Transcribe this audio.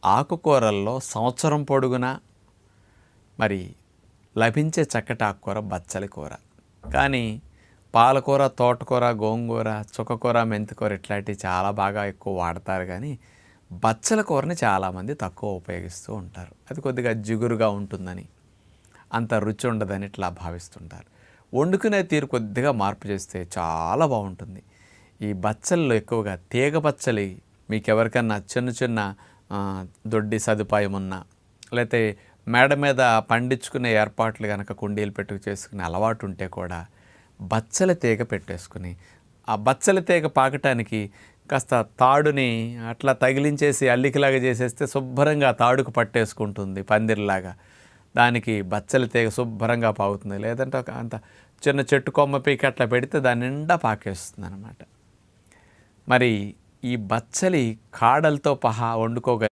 ఆకుకూరల్లో సంవత్సరం పొడుగునా మరి లభించే చక్కటి ఆకుకూర బచ్చలి కూర. కానీ పాలకూర, తోటకూర, గోంగూర, చుక్కకూర, మెంతికూర ఇట్లాంటివి చాలా బాగా ఎక్కువ వాడతారు. కానీ బచ్చల కూరని చాలామంది తక్కువ ఉపయోగిస్తూ ఉంటారు. అది కొద్దిగా జిగురుగా ఉంటుందని, అంత రుచి ఉండదని ఇట్లా భావిస్తుంటారు. వండుకునే తీరు కొద్దిగా మార్పు చేస్తే చాలా బాగుంటుంది. ఈ బచ్చల్లో ఎక్కువగా తీగ బచ్చలి మీకు ఎవరికన్నా చిన్న చిన్న దొడ్డి సదుపాయం ఉన్నా, లేకపోతే మేడ మీద పండించుకునే ఏర్పాట్లు కనుక కుండీలు పెట్టుకు చేసుకునే అలవాటు ఉంటే కూడా బచ్చల తీగ పెట్టేసుకుని ఆ బచ్చల తీగ పాకటానికి కాస్త తాడుని అట్లా తగిలించేసి అల్లికలాగా చేసేస్తే శుభ్రంగా తాడుకు పట్టేసుకుంటుంది పందిరిలాగా. దానికి బచ్చల తీగ శుభ్రంగా పాకుతుంది. లేదంటే ఒక అంత చిన్న చెట్టు కొమ్మ పీకి అట్లా పెడితే దాని నిండా పాకేస్తుంది అన్నమాట. మరి ఈ బచ్చలి కాడలతో వండుకోగలిగే